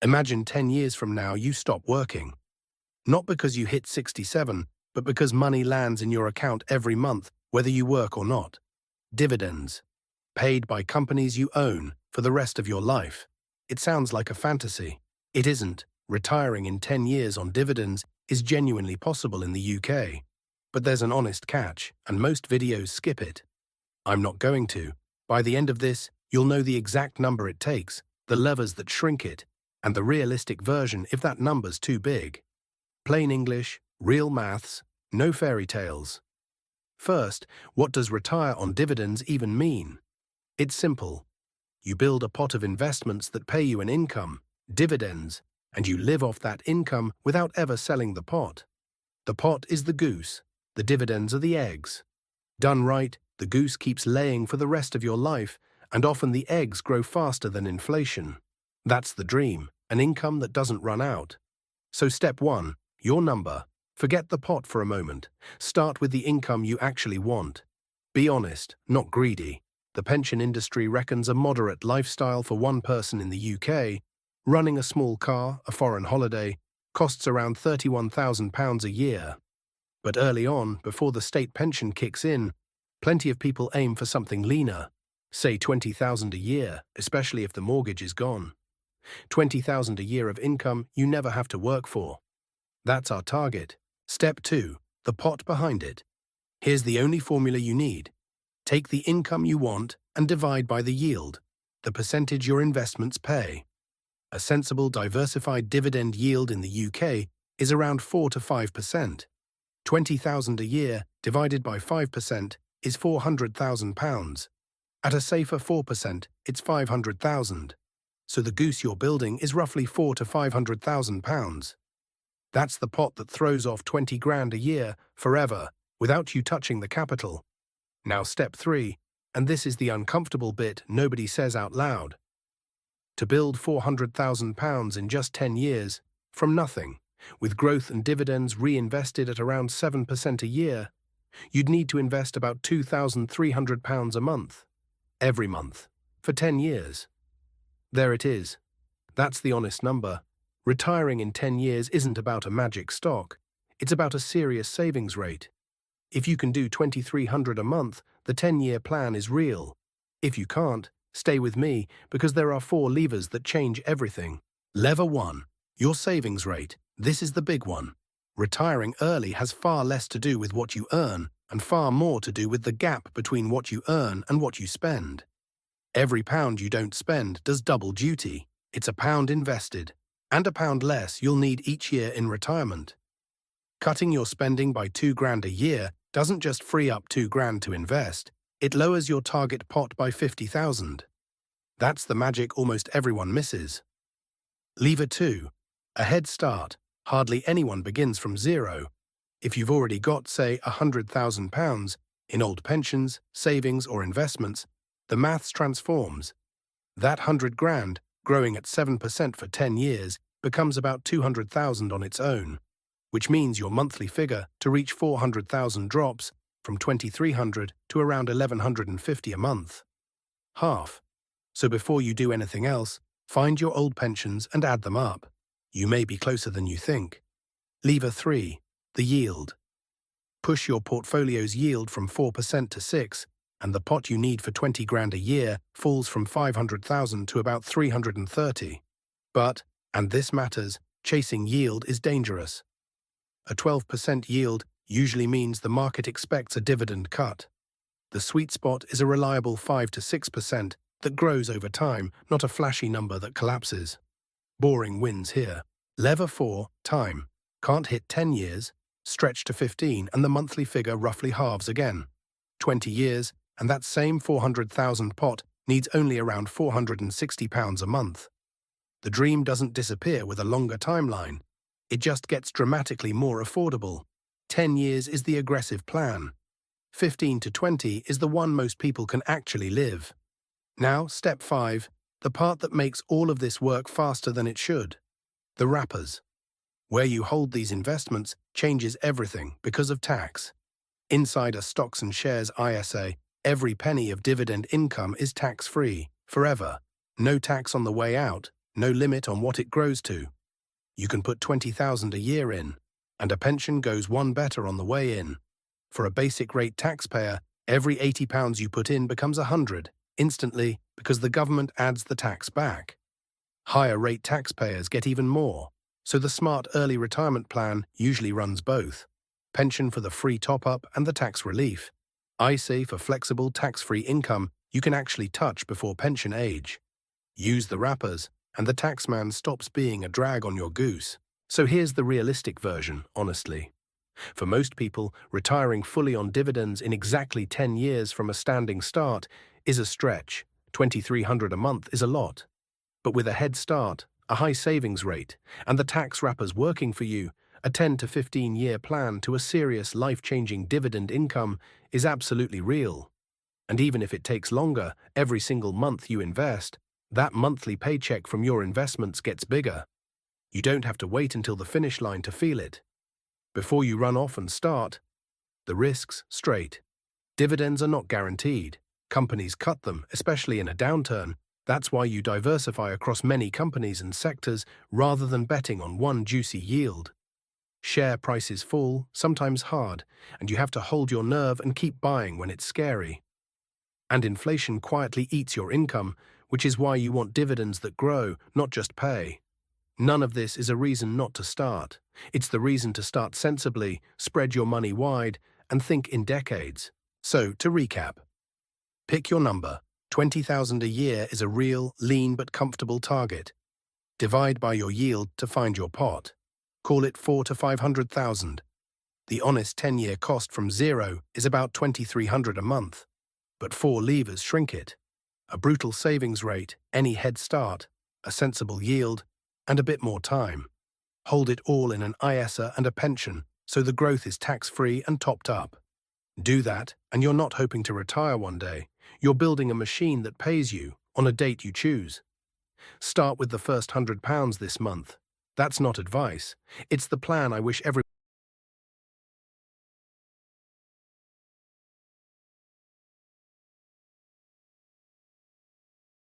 Imagine 10 years from now you stop working. Not because you hit 67, but because money lands in your account every month, whether you work or not. Dividends. Paid by companies you own for the rest of your life. It sounds like a fantasy. It isn't. Retiring in 10 years on dividends is genuinely possible in the UK. But there's an honest catch, and most videos skip it. I'm not going to. By the end of this, you'll know the exact number it takes, the levers that shrink it, and the realistic version if that number's too big. Plain English, real maths, no fairy tales. First, what does retire on dividends even mean? It's simple. You build a pot of investments that pay you an income, dividends, and you live off that income without ever selling the pot. The pot is the goose, the dividends are the eggs. Done right, the goose keeps laying for the rest of your life, and often the eggs grow faster than inflation. That's the dream, an income that doesn't run out. So step 1, your number. Forget the pot for a moment. Start with the income you actually want. Be honest, not greedy. The pension industry reckons a moderate lifestyle for one person in the UK, running a small car, a foreign holiday, costs around £31,000 a year. But early on, before the state pension kicks in, plenty of people aim for something leaner, say £20,000 a year, especially if the mortgage is gone. £20,000 a year of income you never have to work for. That's our target. Step 2, the pot behind it. Here's the only formula you need. Take the income you want and divide by the yield, the percentage your investments pay. A sensible diversified dividend yield in the UK is around 4 to 5%. £20,000 a year divided by 5% is £400,000. At a safer 4%, it's £500,000. So the goose you're building is roughly £400,000 to £500,000. That's the pot that throws off 20 grand a year forever without you touching the capital. Now step 3, and this is the uncomfortable bit nobody says out loud. To build £400,000 in just 10 years, from nothing, with growth and dividends reinvested at around 7% a year, you'd need to invest about £2,300 a month, every month, for 10 years. There it is. That's the honest number. Retiring in 10 years isn't about a magic stock. It's about a serious savings rate. If you can do £2,300 a month, the 10-year plan is real. If you can't, stay with me because there are 4 levers that change everything. Lever 1, your savings rate. This is the big one. Retiring early has far less to do with what you earn and far more to do with the gap between what you earn and what you spend. Every pound you don't spend does double duty. It's a pound invested, and a pound less you'll need each year in retirement. Cutting your spending by £2,000 a year doesn't just free up £2,000 to invest, it lowers your target pot by £50,000. That's the magic almost everyone misses. Lever 2, a head start. Hardly anyone begins from zero. If you've already got, say, £100,000 in old pensions, savings or investments, the maths transforms. That 100 grand, growing at 7% for 10 years, becomes about 200,000 on its own, which means your monthly figure to reach 400,000 drops from 2,300 to around 1,150 a month. Half. So before you do anything else, find your old pensions and add them up. You may be closer than you think. Lever 3, the yield. Push your portfolio's yield from 4% to 6%, and the pot you need for 20 grand a year falls from 500,000 to about 330. But, and this matters, chasing yield is dangerous. A 12% yield usually means the market expects a dividend cut. The sweet spot is a reliable 5 to 6% that grows over time, not a flashy number that collapses. Boring wins here. Lever 4, time. Can't hit 10 years, stretch to 15 and the monthly figure roughly halves again. 20 years, and that same 400,000 pot needs only around £460 a month. The dream doesn't disappear with a longer timeline. It just gets dramatically more affordable. 10 years is the aggressive plan. 15 to 20 is the one most people can actually live. Now, step 5, the part that makes all of this work faster than it should. The wrappers. Where you hold these investments changes everything because of tax. Inside a stocks and shares ISA, every penny of dividend income is tax-free, forever. No tax on the way out, no limit on what it grows to. You can put 20,000 a year in, and a pension goes one better on the way in. For a basic rate taxpayer, every £80 you put in becomes 100, instantly, because the government adds the tax back. Higher rate taxpayers get even more, so the smart early retirement plan usually runs both. Pension for the free top-up and the tax relief. ISA for flexible tax-free income you can actually touch before pension age. Use the wrappers, and the taxman stops being a drag on your goose. So here's the realistic version, honestly. For most people, retiring fully on dividends in exactly 10 years from a standing start is a stretch. $2,300 a month is a lot. But with a head start, a high savings rate, and the tax wrappers working for you, a 10 to 15-year plan to a serious life-changing dividend income is absolutely real. And even if it takes longer, every single month you invest, that monthly paycheck from your investments gets bigger. You don't have to wait until the finish line to feel it. Before you run off and start, the risks straight. Dividends are not guaranteed. Companies cut them, especially in a downturn. That's why you diversify across many companies and sectors rather than betting on one juicy yield. Share prices fall, sometimes hard, and you have to hold your nerve and keep buying when it's scary. And inflation quietly eats your income, which is why you want dividends that grow, not just pay. None of this is a reason not to start. It's the reason to start sensibly, spread your money wide, and think in decades. So, to recap, pick your number. 20,000 a year is a real, lean but comfortable target. Divide by your yield to find your pot. Call it 4 to 500,000. The honest 10-year cost from zero is about 2,300 a month. But 4 levers shrink it. A brutal savings rate, any head start, a sensible yield, and a bit more time. Hold it all in an ISA and a pension, so the growth is tax-free and topped up. Do that, and you're not hoping to retire one day. You're building a machine that pays you on a date you choose. Start with the first £100 this month. That's not advice. It's the plan I wish everyone